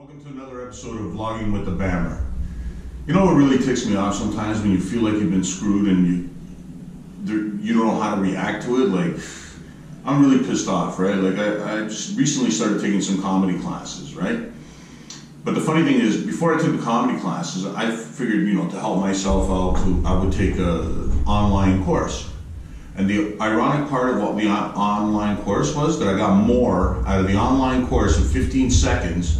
Welcome to another episode of Vlogging with the Bammer. You know what really ticks me off sometimes when you feel like you've been screwed and you don't know how to react to it? Like, I'm really pissed off, right? Like, I just recently started taking some comedy classes, right? But the funny thing is, before I took the comedy classes, I figured, to help myself out, I would take an online course. And the ironic part of what the online course was that I got more out of the online course in 15 seconds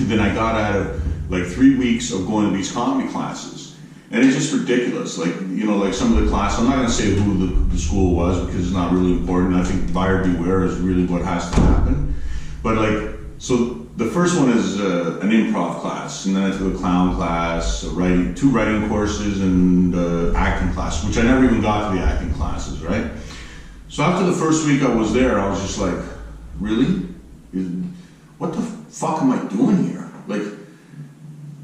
than I got out of like 3 weeks of going to these comedy classes. And it's just ridiculous. Like, like some of the classes, I'm not going to say who the school was because it's not really important. I think buyer beware is really what has to happen. But so the first one is an improv class, and then I took a clown class, two writing courses, and acting class, which I never even got to the acting classes, right? So after the first week I was there, I was just like, really? What the fuck am I doing here? Like,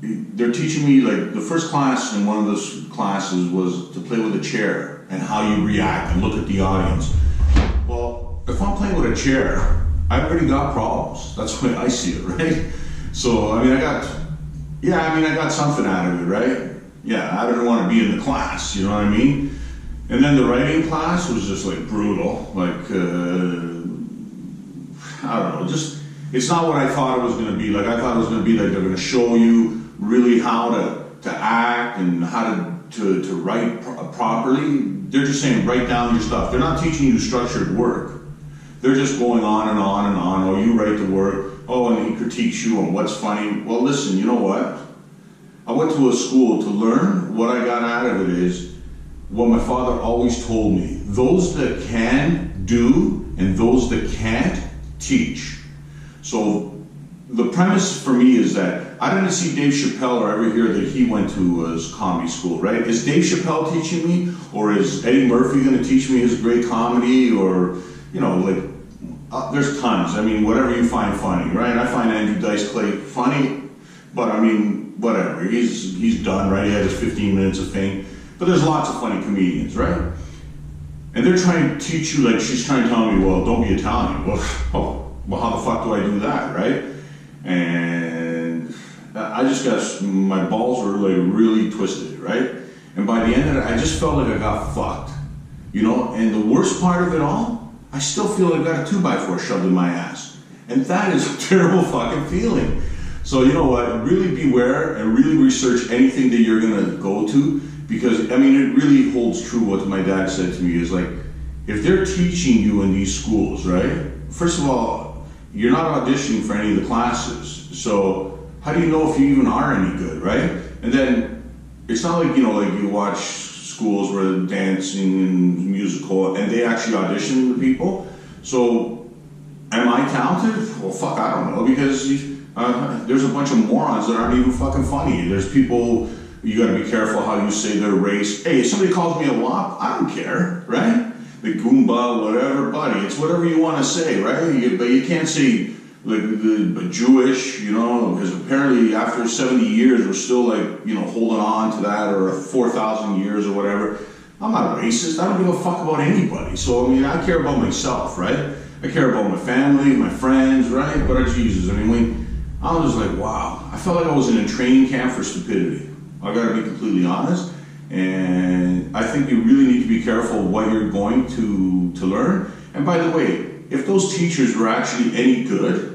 they're teaching me, like, the first class in one of those classes was to play with a chair and how you react and look at the audience. Well, if I'm playing with a chair, I've already got problems. That's the way I see it, right? So, I got something out of it, right? Yeah, I didn't want to be in the class, you know what I mean? And then the writing class was just like brutal. Like, I don't know, it's not what I thought it was going to be. Like, I thought it was going to be like they're going to show you really how to act and how to write properly. They're just saying, write down your stuff. They're not teaching you structured work. They're just going on and on and on. Oh, you write the work. Oh, and he critiques you on what's funny. Well, listen, you know what? I went to a school to learn. What I got out of it is what my father always told me. Those that can do and those that can't teach. So the premise for me is that I didn't see Dave Chappelle or ever hear that he went to his comedy school, right? Is Dave Chappelle teaching me? Or is Eddie Murphy going to teach me his great comedy? Or, there's tons. I mean, whatever you find funny, right? I find Andrew Dice Clay funny, but I mean, whatever. He's done, right? He had his 15 minutes of fame. But there's lots of funny comedians, right? And they're trying to teach you, like, she's trying to tell me, well, don't be Italian. Well, how the fuck do I do that, right? And I just got, my balls were like really twisted, right? And by the end of it, I just felt like I got fucked, And the worst part of it all, I still feel like I got a 2x4 shoved in my ass. And that is a terrible fucking feeling. So you know what, really beware and really research anything that you're gonna go to, because it really holds true what my dad said to me is like, if they're teaching you in these schools, right? First of all, you're not auditioning for any of the classes. So how do you know if you even are any good, right? And then it's not like, like you watch schools where they're dancing and musical and they actually audition the people. So am I talented? Well, fuck, I don't know, because there's a bunch of morons that aren't even fucking funny. There's people, you gotta be careful how you say their race. Hey, if somebody calls me a wop, I don't care, right? The Goomba, whatever, buddy. It's whatever you want to say, right? But you can't say like the Jewish, because apparently after 70 years we're still like, holding on to that, or 4,000 years or whatever. I'm not a racist. I don't give a fuck about anybody. So I care about myself, right? I care about my family, my friends, right? But Jesus, I was just like, wow. I felt like I was in a training camp for stupidity. I got to be completely honest. And I think you really need to be careful what you're going to learn. And by the way, if those teachers were actually any good,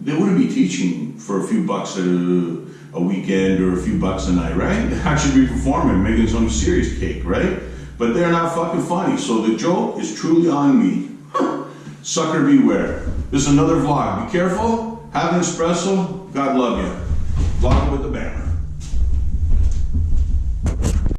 they wouldn't be teaching for a few bucks a weekend or a few bucks a night, right? They'd actually be performing, making some serious cake, right? But they're not fucking funny. So the joke is truly on me. Sucker beware. This is another vlog. Be careful. Have an espresso. God love you. Vlogging with the Bammer.